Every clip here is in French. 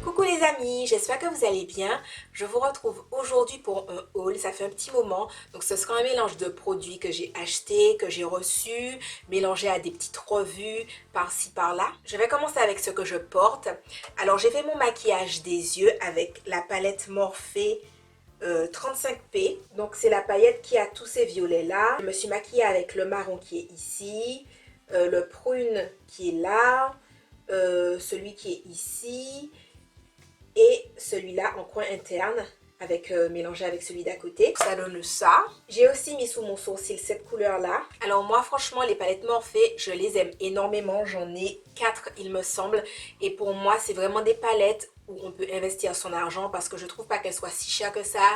Coucou les amis, j'espère que vous allez bien. Je vous retrouve aujourd'hui pour un haul, ça fait un petit moment. Donc ce sera un mélange de produits que j'ai achetés, que j'ai reçus, mélangé à des petites revues par-ci par-là. Je vais commencer avec ce que je porte. Alors j'ai fait mon maquillage des yeux avec la palette Morphe 35P. Donc c'est la paillette qui a tous ces violets là. Je me suis maquillée avec le marron qui est ici, le prune qui est là, celui qui est ici et celui-là en coin interne avec mélangé avec celui d'à côté. Ça donne ça. J'ai aussi mis sous mon sourcil cette couleur là. Alors moi franchement les palettes Morphe je les aime énormément. J'en ai 4 il me semble. Et pour moi c'est vraiment des palettes où on peut investir son argent parce que je trouve pas qu'elles soient si chères que ça.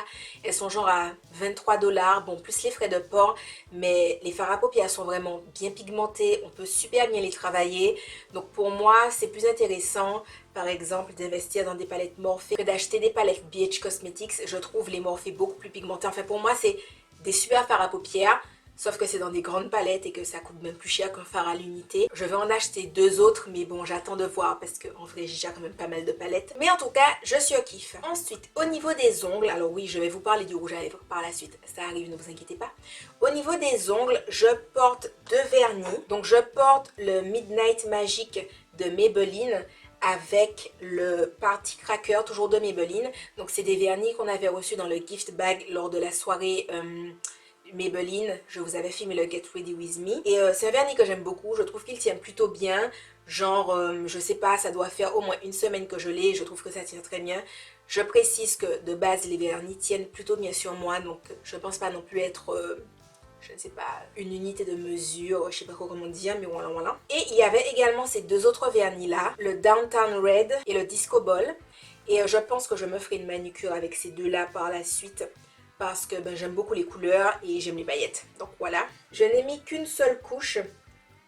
Elles sont genre à 23 $, bon plus les frais de port, mais les fards à paupières sont vraiment bien pigmentés, on peut super bien les travailler. Donc pour moi c'est plus intéressant par exemple d'investir dans des palettes Morphe que d'acheter des palettes BH Cosmetics. Je trouve les Morphe beaucoup plus pigmentés. Enfin pour moi c'est des super fards à paupières. Sauf que c'est dans des grandes palettes et que ça coûte même plus cher qu'un fard à l'unité. Je vais en acheter 2 autres, mais bon, j'attends de voir parce qu'en vrai, j'ai quand même pas mal de palettes. Mais en tout cas, je suis au kiff. Ensuite, au niveau des ongles, alors oui, je vais vous parler du rouge à lèvres par la suite. Ça arrive, ne vous inquiétez pas. Au niveau des ongles, je porte 2 vernis. Donc, je porte le Midnight Magic de Maybelline avec le Party Cracker, toujours de Maybelline. Donc, c'est des vernis qu'on avait reçus dans le gift bag lors de la soirée... Maybelline, je vous avais filmé le Get Ready With Me et c'est un vernis que j'aime beaucoup, je trouve qu'il tient plutôt bien, genre je sais pas, ça doit faire au moins une semaine que je l'ai, je trouve que ça tient très bien. Je précise que de base les vernis tiennent plutôt bien sur moi, donc je pense pas non plus être je ne sais pas, une unité de mesure, je sais pas comment dire, mais voilà voilà. Et il y avait également ces 2 autres vernis là, le Downtown Red et le Disco Ball, et je pense que je me ferai une manucure avec ces 2 là par la suite parce que j'aime beaucoup les couleurs et j'aime les paillettes. Donc voilà. Je n'ai mis qu'une seule couche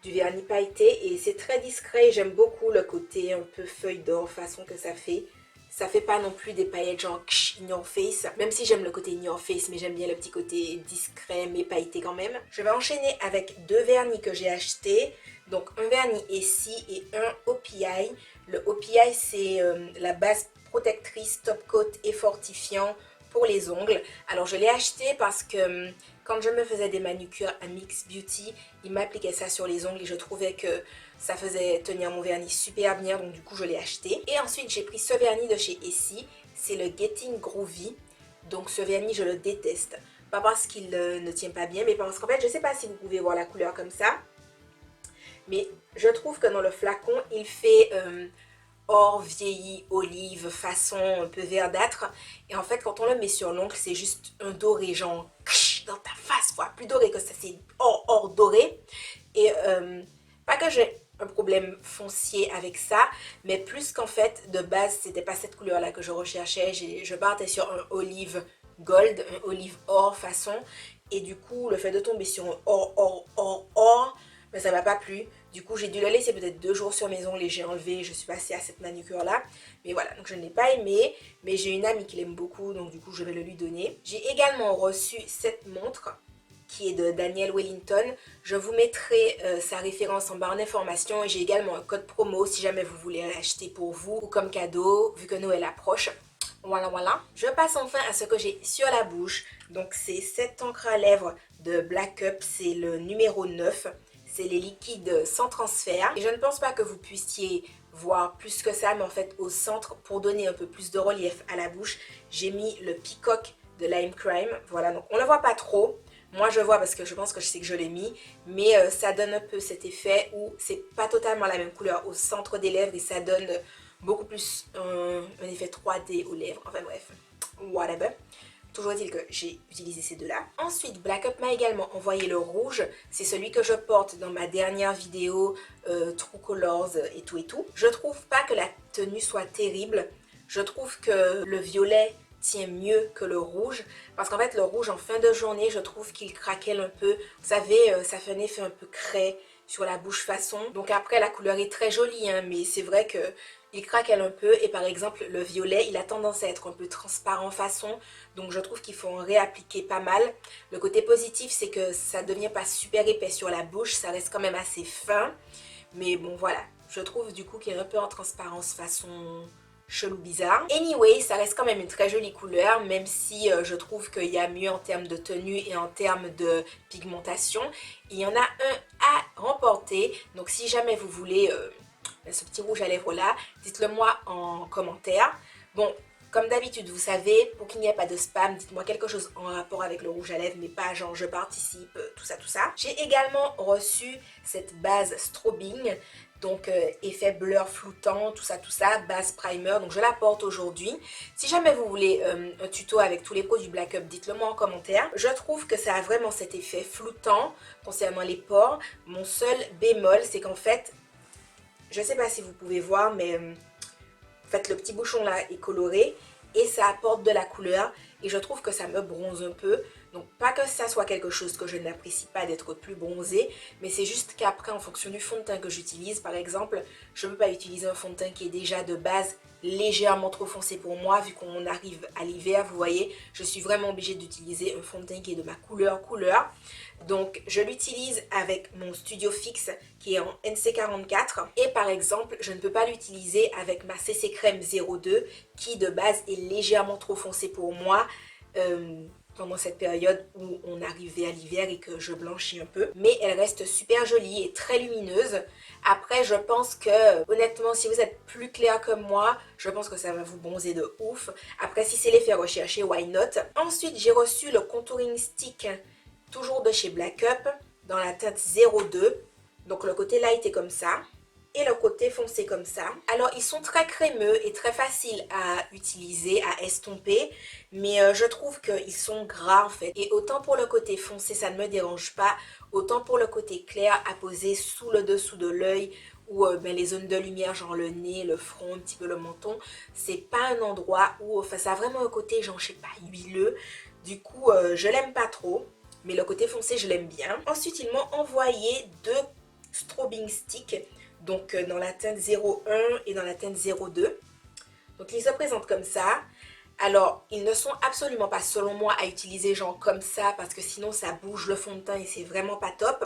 du vernis pailleté et c'est très discret. J'aime beaucoup le côté un peu feuille d'or façon que ça fait. Ça fait pas non plus des paillettes genre in your face. Même si j'aime le côté in your face, mais j'aime bien le petit côté discret mais pailleté quand même. Je vais enchaîner avec 2 vernis que j'ai achetés. Donc un vernis ici et un OPI. Le OPI c'est la base protectrice, top coat et fortifiant pour les ongles. Alors je l'ai acheté parce que quand je me faisais des manucures à Mix Beauty, ils m'appliquaient ça sur les ongles et je trouvais que ça faisait tenir mon vernis super bien, donc du coup je l'ai acheté. Et ensuite j'ai pris ce vernis de chez Essie, c'est le Getting Groovy. Donc ce vernis je le déteste, pas parce qu'il ne tient pas bien, mais parce qu'en fait je sais pas si vous pouvez voir la couleur comme ça, mais je trouve que dans le flacon il fait or vieilli, olive, façon un peu verdâtre. Et en fait, quand on le met sur l'ongle, c'est juste un doré, genre dans ta face, quoi. Plus doré que ça, c'est or doré. Et pas que j'ai un problème foncier avec ça, mais plus qu'en fait, de base, c'était pas cette couleur-là que je recherchais. Je partais sur un olive gold, un olive or façon. Et du coup, le fait de tomber sur un or, mais ça m'a pas plu. Du coup, j'ai dû le laisser peut-être 2 jours sur mes ongles et j'ai enlevé. Je suis passée à cette manucure là. Mais voilà, donc je ne l'ai pas aimé. Mais j'ai une amie qui l'aime beaucoup, donc du coup, je vais le lui donner. J'ai également reçu cette montre qui est de Daniel Wellington. Je vous mettrai sa référence en barre d'informations. Et j'ai également un code promo si jamais vous voulez l'acheter pour vous ou comme cadeau, vu que Noël approche. Voilà, voilà. Je passe enfin à ce que j'ai sur la bouche. Donc, c'est cette encre à lèvres de Black Up. C'est le numéro 9. C'est les liquides sans transfert. Et je ne pense pas que vous puissiez voir plus que ça. Mais en fait, au centre, pour donner un peu plus de relief à la bouche, j'ai mis le Peacock de Lime Crime. Voilà, donc on ne le voit pas trop. Moi, je vois parce que je pense que je sais que je l'ai mis. Mais ça donne un peu cet effet où c'est pas totalement la même couleur au centre des lèvres. Et ça donne beaucoup plus un effet 3D aux lèvres. Enfin bref, whatever. Toujours est-il que j'ai utilisé ces 2 là. Ensuite, Black Up m'a également envoyé le rouge. C'est celui que je porte dans ma dernière vidéo True Colors et tout et tout. Je trouve pas que la tenue soit terrible. Je trouve que le violet tient mieux que le rouge. Parce qu'en fait, le rouge en fin de journée, je trouve qu'il craquelle un peu. Vous savez, ça fait un effet un peu craie sur la bouche façon. Donc après, la couleur est très jolie, hein, mais c'est vrai que il craquelle un peu et par exemple le violet il a tendance à être un peu transparent façon, donc je trouve qu'il faut en réappliquer pas mal. Le côté positif c'est que ça ne devient pas super épais sur la bouche, ça reste quand même assez fin, mais bon voilà, je trouve du coup qu'il est un peu en transparence façon chelou bizarre. Anyway, ça reste quand même une très jolie couleur, même si je trouve qu'il y a mieux en termes de tenue et en termes de pigmentation. Il y en a un à remporter, donc si jamais vous voulez ce petit rouge à lèvres là, dites-le moi en commentaire. Bon, comme d'habitude, vous savez, pour qu'il n'y ait pas de spam, dites-moi quelque chose en rapport avec le rouge à lèvres, mais pas genre je participe, tout ça, tout ça. J'ai également reçu cette base strobing, donc effet blur floutant, tout ça, base primer, donc je la porte aujourd'hui. Si jamais vous voulez un tuto avec tous les produits Black Up, dites-le moi en commentaire. Je trouve que ça a vraiment cet effet floutant concernant les pores. Mon seul bémol, c'est qu'en fait, je ne sais pas si vous pouvez voir, mais en fait le petit bouchon là est coloré et ça apporte de la couleur et je trouve que ça me bronze un peu. Donc pas que ça soit quelque chose que je n'apprécie pas d'être plus bronzé, mais c'est juste qu'après en fonction du fond de teint que j'utilise, par exemple, je ne peux pas utiliser un fond de teint qui est déjà de base légèrement trop foncé pour moi, vu qu'on arrive à l'hiver, vous voyez, je suis vraiment obligée d'utiliser un fond de teint qui est de ma couleur. Donc je l'utilise avec mon Studio Fix qui est en NC44 et par exemple je ne peux pas l'utiliser avec ma CC Crème 02 qui de base est légèrement trop foncé pour moi pendant cette période où on arrivait à l'hiver et que je blanchis un peu, mais elle reste super jolie et très lumineuse. Après je pense que honnêtement si vous êtes plus clair que moi, je pense que ça va vous bronzer de ouf. Après si c'est l'effet recherché, why not. Ensuite j'ai reçu le contouring stick toujours de chez Black Up dans la teinte 02, donc le côté light est comme ça et le côté foncé comme ça. Alors ils sont très crémeux et très faciles à utiliser, à estomper, mais je trouve qu'ils sont gras en fait. Et autant pour le côté foncé ça ne me dérange pas, autant pour le côté clair à poser sous le dessous de l'œil ou les zones de lumière, genre le nez, le front, un petit peu le menton, c'est pas un endroit où, enfin ça a vraiment un côté genre je sais pas huileux, du coup je l'aime pas trop. Mais le côté foncé, je l'aime bien. Ensuite, ils m'ont envoyé deux strobing sticks, donc dans la teinte 01 et dans la teinte 02. Donc, ils se présentent comme ça. Alors, ils ne sont absolument pas, selon moi, à utiliser genre comme ça, parce que sinon, ça bouge le fond de teint et c'est vraiment pas top.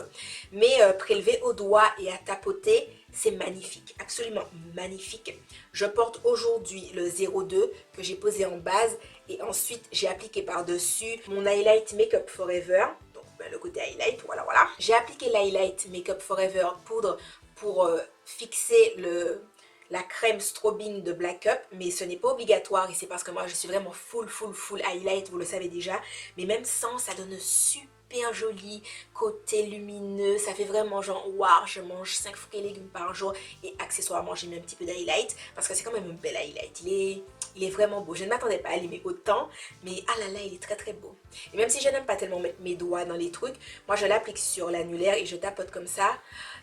Mais prélever au doigt et à tapoter, c'est magnifique, absolument magnifique. Je porte aujourd'hui le 02 que j'ai posé en base et ensuite j'ai appliqué par-dessus mon Highlight Makeup Forever. Donc le côté highlight, voilà. J'ai appliqué l'Highlight Makeup Forever poudre pour fixer la crème strobing de Black Up, mais ce n'est pas obligatoire et c'est parce que moi je suis vraiment full highlight, vous le savez déjà, mais même sans, ça donne super joli côté lumineux, ça fait vraiment genre waouh, je mange 5 fruits et légumes par jour et accessoirement j'ai mis un petit peu d'highlight parce que c'est quand même un bel highlight, il est vraiment beau. Je ne m'attendais pas à l'aimer autant, mais ah là là, il est très beau. Et même si je n'aime pas tellement mettre mes doigts dans les trucs, moi je l'applique sur l'annulaire et je tapote comme ça.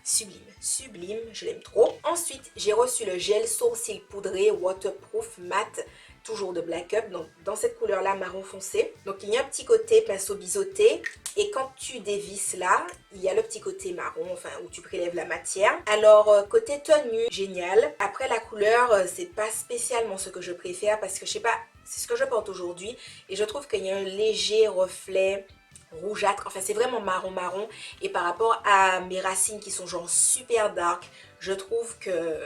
Sublime, je l'aime trop. Ensuite, j'ai reçu le gel sourcil poudré waterproof matte, toujours de Black Up, donc dans cette couleur là marron foncé. Donc il y a un petit côté pinceau biseauté et quand tu dévisses là, il y a le petit côté marron, enfin où tu prélèves la matière. Alors côté tenue, génial. Après la couleur, c'est pas spécialement ce que je préfère parce que je sais pas, c'est ce que je porte aujourd'hui et je trouve qu'il y a un léger reflet rougeâtre, enfin c'est vraiment marron et par rapport à mes racines qui sont genre super dark, je trouve que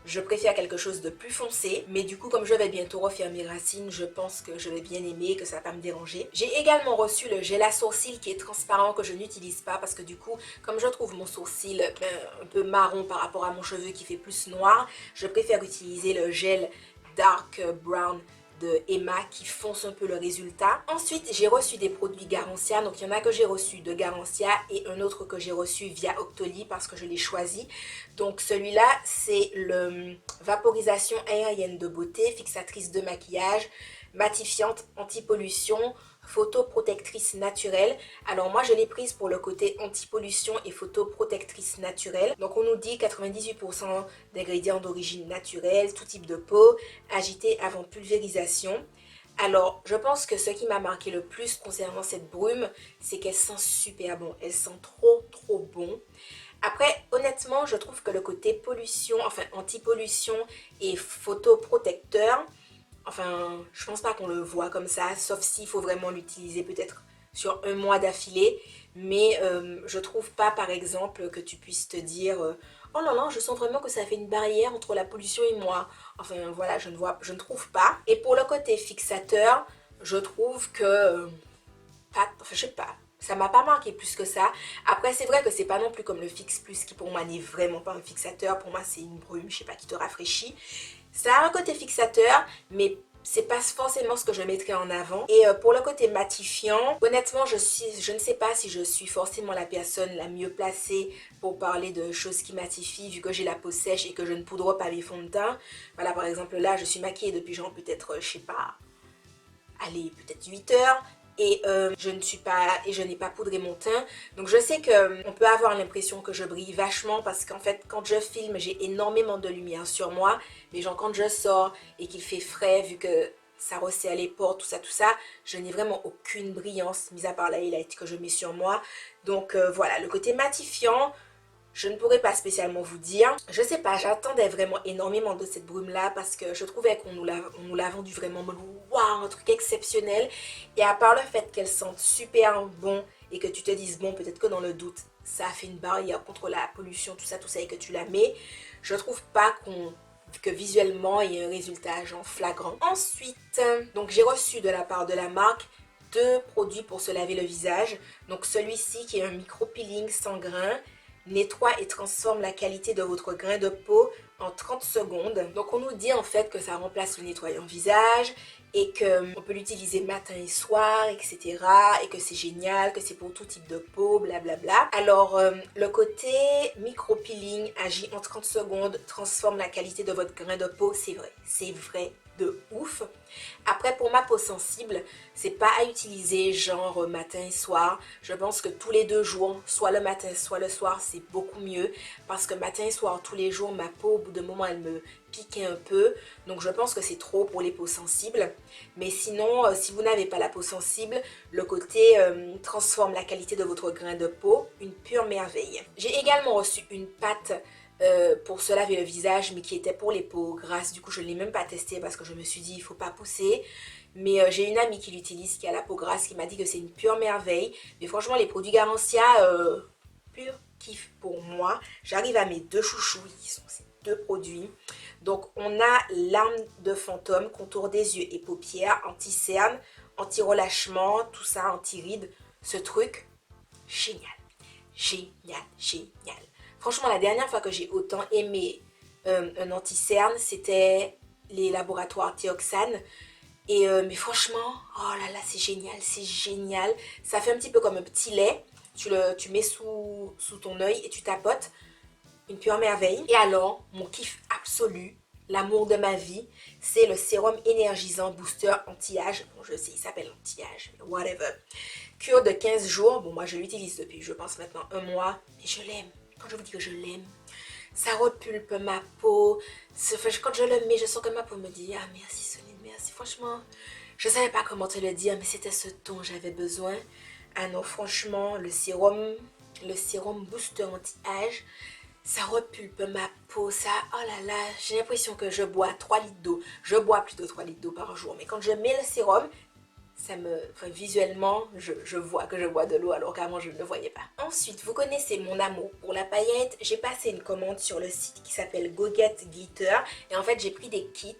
je préfère quelque chose de plus foncé, mais du coup comme je vais bientôt refaire mes racines, je pense que je vais bien aimer, que ça va pas me déranger. J'ai également reçu le gel à sourcils qui est transparent que je n'utilise pas parce que du coup comme je trouve mon sourcil un peu marron par rapport à mon cheveu qui fait plus noir, je préfère utiliser le gel dark brown de Emma qui fonce un peu le résultat. Ensuite, j'ai reçu des produits Garancia. Donc, il y en a que j'ai reçu de Garancia et un autre que j'ai reçu via Octoly parce que je l'ai choisi. Donc, celui-là, c'est le vaporisation aérienne de beauté, fixatrice de maquillage, matifiante, anti-pollution, photoprotectrice naturelle. Alors moi je l'ai prise pour le côté anti-pollution et photoprotectrice naturelle. Donc on nous dit 98% d'ingrédients d'origine naturelle, tout type de peau, agité avant pulvérisation. Alors je pense que ce qui m'a marqué le plus concernant cette brume, c'est qu'elle sent super bon. Elle sent trop bon. Après, honnêtement, je trouve que le côté pollution, enfin anti-pollution et photoprotecteur, enfin, je pense pas qu'on le voit comme ça, sauf s'il faut vraiment l'utiliser peut-être sur un mois d'affilée. Mais je trouve pas, par exemple, que tu puisses te dire oh là là, je sens vraiment que ça fait une barrière entre la pollution et moi. Enfin, voilà, je ne trouve pas. Et pour le côté fixateur, je trouve que enfin, je sais pas. Ça m'a pas marqué plus que ça. Après, c'est vrai que c'est pas non plus comme le Fix Plus qui pour moi n'est vraiment pas un fixateur. Pour moi, c'est une brume, je sais pas, qui te rafraîchit. Ça a un côté fixateur, mais c'est pas forcément ce que je mettrais en avant. Et pour le côté matifiant, honnêtement, je ne sais pas si je suis forcément la personne la mieux placée pour parler de choses qui matifient, vu que j'ai la peau sèche et que je ne poudre pas mes fonds de teint. Voilà, par exemple, là, je suis maquillée depuis genre peut-être, je sais pas, allez, peut-être 8 heures. Et je n'ai pas poudré mon teint. Donc je sais qu'on peut avoir l'impression que je brille vachement parce qu'en fait quand je filme j'ai énormément de lumière sur moi. Mais genre quand je sors et qu'il fait frais, vu que ça resserre les pores, tout ça, je n'ai vraiment aucune brillance, mis à part la highlight que je mets sur moi. Donc voilà, le côté matifiant, je ne pourrais pas spécialement vous dire. Je sais pas, j'attendais vraiment énormément de cette brume-là parce que je trouvais qu'on nous l'a vendu vraiment en mode waouh, un truc exceptionnel. Et à part le fait qu'elle sente super bon et que tu te dises bon, peut-être que dans le doute, ça a fait une barrière contre la pollution, tout ça, et que tu la mets, je trouve pas que visuellement il y ait un résultat genre flagrant. Ensuite, donc j'ai reçu de la part de la marque deux produits pour se laver le visage. Donc celui-ci qui est un micro peeling sans grains, nettoie et transforme la qualité de votre grain de peau en 30 secondes. Donc on nous dit en fait que ça remplace le nettoyant visage et qu'on peut l'utiliser matin et soir, etc. Et que c'est génial, que c'est pour tout type de peau, blablabla. Alors le côté micro-peeling agit en 30 secondes, transforme la qualité de votre grain de peau, c'est vrai de ouf. Après, pour ma peau sensible, c'est pas à utiliser genre matin et soir. Je pense que tous les 2 jours, soit le matin, soit le soir, c'est beaucoup mieux. Parce que matin et soir, tous les jours, ma peau, au bout d'un moment, elle me piquait un peu. Donc, je pense que c'est trop pour les peaux sensibles. Mais sinon, si vous n'avez pas la peau sensible, le côté transforme la qualité de votre grain de peau, une pure merveille. J'ai également reçu une pâte pour se laver le visage, mais qui était pour les peaux grasses. Du coup, je ne l'ai même pas testé parce que je me suis dit, il ne faut pas pousser. Mais j'ai une amie qui l'utilise, qui a la peau grasse, qui m'a dit que c'est une pure merveille. Mais franchement, les produits Garancia, pur kiff pour moi. J'arrive à mes deux chouchous, qui sont ces deux produits. Donc, on a l'arme de fantôme, contour des yeux et paupières, anti-cerne, anti-relâchement, tout ça, anti-rides. Ce truc, génial. Génial, génial. Franchement, la dernière fois que j'ai autant aimé un anti-cerne, c'était les laboratoires Théoxane. Et mais franchement, oh là là, c'est génial, c'est génial. Ça fait un petit peu comme un petit lait. Tu mets sous ton œil et tu tapotes. Une pure merveille. Et alors, mon kiff absolu, l'amour de ma vie, c'est le sérum énergisant booster anti-âge. Bon, je sais, il s'appelle anti-âge, whatever. Cure de 15 jours. Bon, moi, je l'utilise depuis, je pense, maintenant un mois. Mais je l'aime. Quand je vous dis que je l'aime, ça repulpe ma peau. Quand je le mets, je sens que ma peau me dit ah merci Soline, merci. Franchement, je savais pas comment te le dire, mais c'était ce dont j'avais besoin. Ah non, franchement, le sérum booster anti-âge, ça repulpe ma peau. Ça, oh là là, j'ai l'impression que je bois 3 litres d'eau. Je bois plutôt 3 litres d'eau par jour. Mais quand je mets le sérum, visuellement, je vois que je bois de l'eau alors qu'avant je ne le voyais pas. Ensuite, vous connaissez mon amour pour la paillette. J'ai passé une commande sur le site qui s'appelle Go Get Glitter. Et en fait, j'ai pris des kits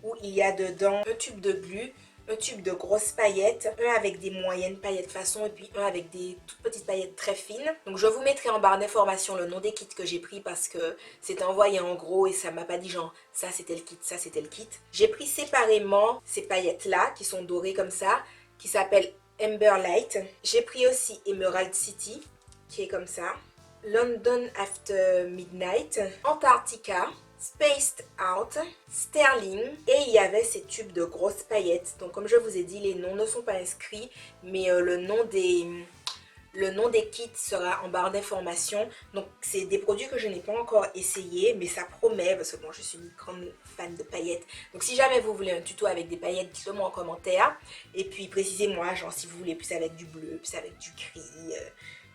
où il y a dedans un tube de glu, un tube de grosses paillettes, un avec des moyennes paillettes façon et puis un avec des toutes petites paillettes très fines. Donc je vous mettrai en barre d'informations le nom des kits que j'ai pris parce que c'était envoyé en gros et ça m'a pas dit genre ça c'était le kit, ça c'était le kit. J'ai pris séparément ces paillettes là qui sont dorées comme ça, qui s'appellent Amber Light. J'ai pris aussi Emerald City qui est comme ça, London After Midnight, Antarctica, Spaced Out, Sterling et il y avait ces tubes de grosses paillettes. Donc comme je vous ai dit, les noms ne sont pas inscrits, mais le nom des kits sera en barre d'informations. Donc c'est des produits que je n'ai pas encore essayé, mais ça promet parce que bon, je suis une grande fan de paillettes. Donc si jamais vous voulez un tuto avec des paillettes, dites-le moi en commentaire. Et puis précisez-moi genre si vous voulez plus avec du bleu, plus avec du gris.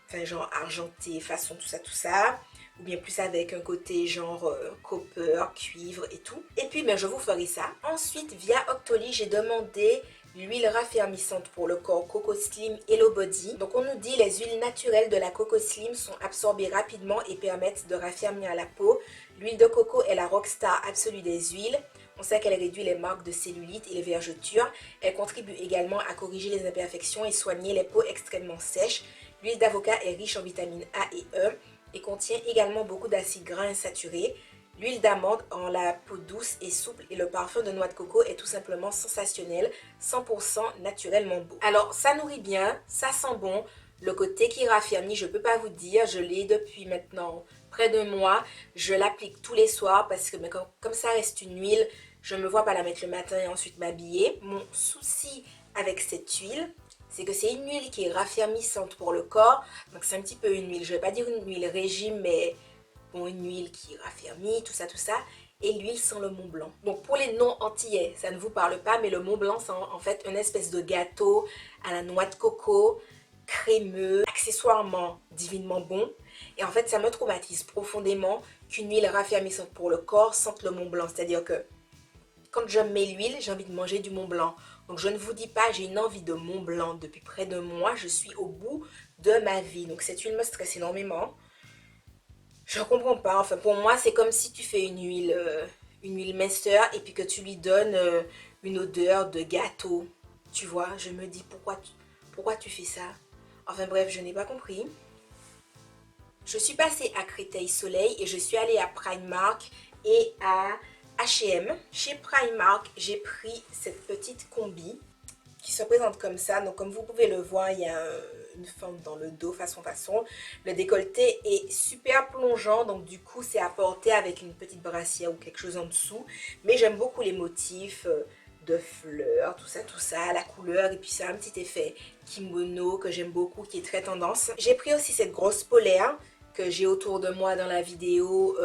enfin genre argenté, façon tout ça. Ou bien plus avec un côté genre copper, cuivre et tout. Et puis ben, je vous ferai ça. Ensuite via Octoly j'ai demandé l'huile raffermissante pour le corps Coco Slim Hello Body. Donc on nous dit les huiles naturelles de la Coco Slim sont absorbées rapidement et permettent de raffermir la peau. L'huile de coco est la rockstar absolue des huiles. On sait qu'elle réduit les marques de cellulite et les vergetures. Elle contribue également à corriger les imperfections et soigner les peaux extrêmement sèches. L'huile d'avocat est riche en vitamines A et E et contient également beaucoup d'acides gras insaturés. L'huile d'amande rend la peau douce et souple et le parfum de noix de coco est tout simplement sensationnel, 100% naturellement beau. Alors ça nourrit bien, ça sent bon, le côté qui raffermit, je peux pas vous dire, je l'ai depuis maintenant près d'un mois, je l'applique tous les soirs parce que comme ça reste une huile, je me vois pas la mettre le matin et ensuite m'habiller. Mon souci avec cette huile, c'est que c'est une huile qui est raffermissante pour le corps. Donc c'est un petit peu une huile, je vais pas dire une huile régime, mais bon, une huile qui raffermit, tout ça. Et l'huile sent le Mont Blanc. Donc pour les non-antillais, ça ne vous parle pas, mais le Mont Blanc c'est en fait une espèce de gâteau à la noix de coco, crémeux, accessoirement divinement bon. Et en fait ça me traumatise profondément qu'une huile raffermissante pour le corps sente le Mont Blanc. C'est-à-dire que quand je mets l'huile, j'ai envie de manger du Mont Blanc. Donc je ne vous dis pas, j'ai une envie de Mont Blanc depuis près d'un mois. Je suis au bout de ma vie. Donc cette huile me stresse énormément. Je ne comprends pas. Enfin pour moi, c'est comme si tu fais une huile minceur et puis que tu lui donnes une odeur de gâteau. Tu vois, je me dis pourquoi tu fais ça? Enfin bref, je n'ai pas compris. Je suis passée à Créteil Soleil et je suis allée à Primark et à H&M. Chez Primark, j'ai pris cette petite combi qui se présente comme ça. Donc comme vous pouvez le voir, il y a une forme dans le dos façon. Le décolleté est super plongeant, donc du coup c'est à porter avec une petite brassière ou quelque chose en dessous. Mais j'aime beaucoup les motifs de fleurs, tout ça, la couleur, et puis ça a un petit effet kimono que j'aime beaucoup, qui est très tendance. J'ai pris aussi cette grosse polaire que j'ai autour de moi dans la vidéo,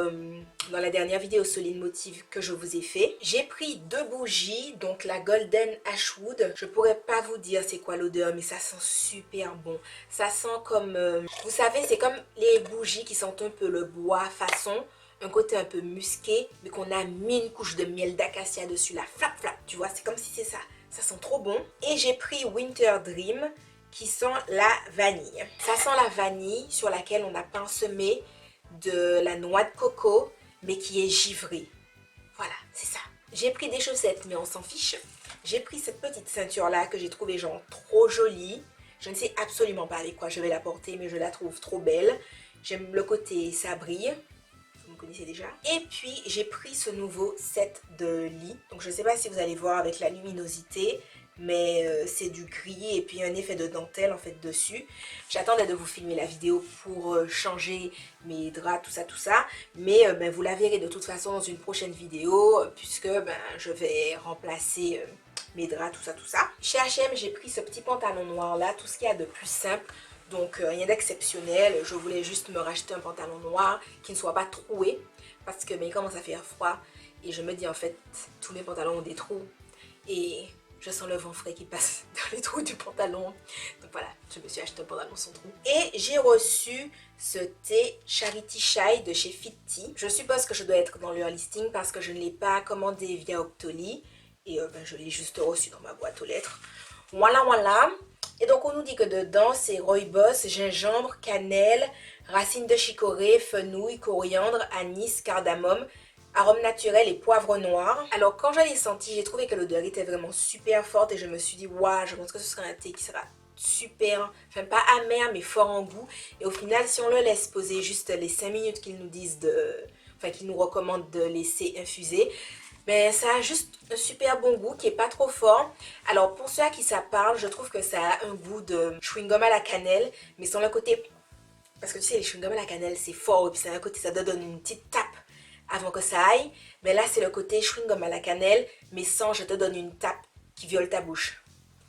dans la dernière vidéo Solide Motive que je vous ai fait. J'ai pris deux bougies, donc la Golden Ashwood. Je pourrais pas vous dire c'est quoi l'odeur, mais ça sent super bon. Ça sent comme, vous savez, c'est comme les bougies qui sentent un peu le bois façon, un côté un peu musqué, mais qu'on a mis une couche de miel d'acacia dessus, la flap flap, tu vois, c'est comme si c'est ça. Ça sent trop bon. Et j'ai pris Winter Dream, qui sent la vanille. Ça sent la vanille sur laquelle on a pinsemé de la noix de coco, mais qui est givrée. Voilà, c'est ça. J'ai pris des chaussettes, mais on s'en fiche. J'ai pris cette petite ceinture-là que j'ai trouvée genre trop jolie. Je ne sais absolument pas avec quoi je vais la porter, mais je la trouve trop belle. J'aime le côté ça brille. Vous me connaissez déjà. Et puis j'ai pris ce nouveau set de lit. Donc je ne sais pas si vous allez voir avec la luminosité, mais c'est du gris et puis un effet de dentelle en fait dessus. J'attendais de vous filmer la vidéo pour changer mes draps, tout ça. Mais ben, vous la verrez de toute façon dans une prochaine vidéo, puisque ben, je vais remplacer mes draps, tout ça. Chez H&M, j'ai pris ce petit pantalon noir là, tout ce qu'il y a de plus simple. Donc rien d'exceptionnel, je voulais juste me racheter un pantalon noir qui ne soit pas troué, parce que mais il commence à faire froid et je me dis en fait tous mes pantalons ont des trous et je sens le vent frais qui passe dans les trous du pantalon. Donc voilà, je me suis acheté un pantalon sans trou. Et j'ai reçu ce thé Charity Chai de chez Fit Tea. Je suppose que je dois être dans leur listing parce que je ne l'ai pas commandé via Octoly et ben, je l'ai juste reçu dans ma boîte aux lettres. Voilà. Et donc on nous dit que dedans c'est rooibos, gingembre, cannelle, racines de chicorée, fenouil, coriandre, anis, cardamome, arôme naturel et poivre noir. Alors quand je l'ai senti, j'ai trouvé que l'odeur était vraiment super forte et je me suis dit waouh, je pense que ce sera un thé qui sera super, enfin pas amer mais fort en goût. Et au final si on le laisse poser juste les 5 minutes qu'ils nous disent qu'ils nous recommandent de laisser infuser, mais ça a juste un super bon goût qui est pas trop fort. Alors pour ceux à qui ça parle, je trouve que ça a un goût de chewing-gum à la cannelle, mais sans le côté, parce que tu sais les chewing-gum à la cannelle c'est fort et puis c'est un côté, ça te donne une petite tape avant que ça aille. Mais là c'est le côté chewing-gum à la cannelle, mais sans je te donne une tape qui viole ta bouche.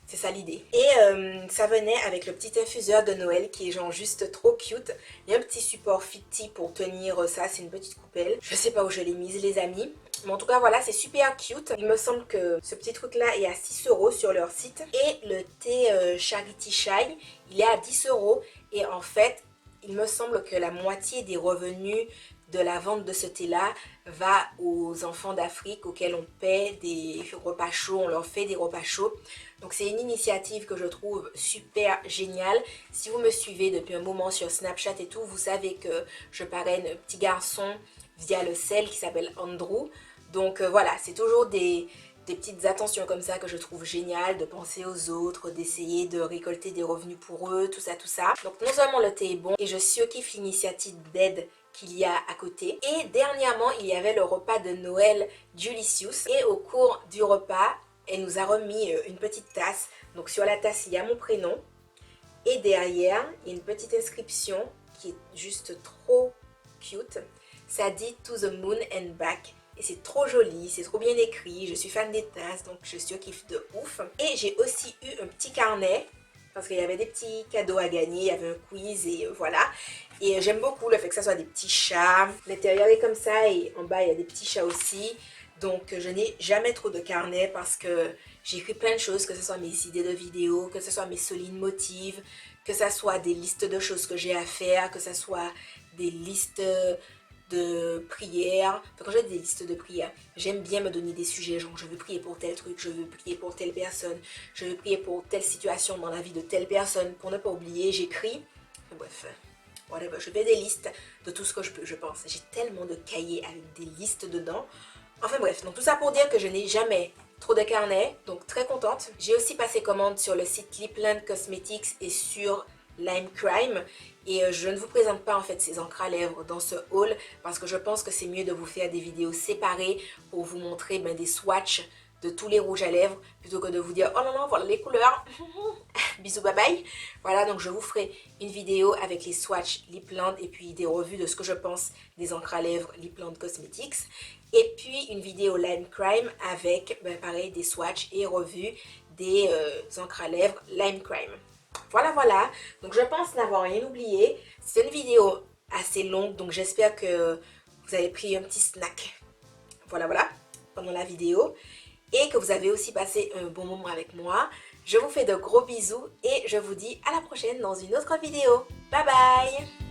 C'est ça l'idée. Et ça venait avec le petit infuseur de Noël qui est genre juste trop cute. Il y a un petit support Fit Tea pour tenir ça, c'est une petite coupelle. Je sais pas où je l'ai mise les amis. Mais en tout cas voilà, c'est super cute. Il me semble que ce petit truc là est à 6 € sur leur site. Et le thé Charity Chai, il est à 10 €. Et en fait, il me semble que la moitié des revenus de la vente de ce thé-là va aux enfants d'Afrique auxquels on paie des repas chauds, on leur fait des repas chauds. Donc c'est une initiative que je trouve super géniale. Si vous me suivez depuis un moment sur Snapchat et tout, vous savez que je parraine un petit garçon via le sel qui s'appelle Andrew. Donc voilà, c'est toujours des petites attentions comme ça que je trouve géniales, de penser aux autres, d'essayer de récolter des revenus pour eux, tout ça, tout ça. Donc non seulement le thé est bon, et je surkiffe l'initiative d'aide qu'il y a à côté. Et dernièrement, il y avait le repas de Noël d'Ulysses. Et au cours du repas, elle nous a remis une petite tasse. Donc sur la tasse, il y a mon prénom. Et derrière, il y a une petite inscription qui est juste trop cute. Ça dit To the Moon and Back. Et c'est trop joli, c'est trop bien écrit. Je suis fan des tasses, donc je surkiffe de ouf. Et j'ai aussi eu un petit carnet parce qu'il y avait des petits cadeaux à gagner, il y avait un quiz et voilà. Et j'aime beaucoup le fait que ça soit des petits chats. L'intérieur est comme ça et en bas il y a des petits chats aussi. Donc je n'ai jamais trop de carnet parce que j'écris plein de choses, que ce soit mes idées de vidéos, que ce soit mes solides motifs, que ce soit des listes de choses que j'ai à faire, que ce soit des listes de prières. Enfin, quand j'ai des listes de prières, j'aime bien me donner des sujets, genre je veux prier pour tel truc, je veux prier pour telle personne, je veux prier pour telle situation dans la vie de telle personne. Pour ne pas oublier, j'écris. Bref, whatever. Je fais des listes de tout ce que je peux, je pense. J'ai tellement de cahiers avec des listes dedans. Enfin bref, donc tout ça pour dire que je n'ai jamais trop de carnets, donc très contente. J'ai aussi passé commande sur le site Lipland Cosmetics et sur Lime Crime. Et je ne vous présente pas en fait ces encres à lèvres dans ce haul parce que je pense que c'est mieux de vous faire des vidéos séparées pour vous montrer des swatchs de tous les rouges à lèvres plutôt que de vous dire oh non non voilà les couleurs. Bisous bye bye. Voilà, donc je vous ferai une vidéo avec les swatchs Lipland et puis des revues de ce que je pense des encres à lèvres Lipland Cosmetics. Et puis une vidéo Lime Crime avec pareil des swatchs et revues des encres à lèvres Lime Crime. Voilà, voilà. Donc je pense n'avoir rien oublié. C'est une vidéo assez longue, donc j'espère que vous avez pris un petit snack. Voilà, voilà, pendant la vidéo. Et que vous avez aussi passé un bon moment avec moi. Je vous fais de gros bisous et je vous dis à la prochaine dans une autre vidéo. Bye bye!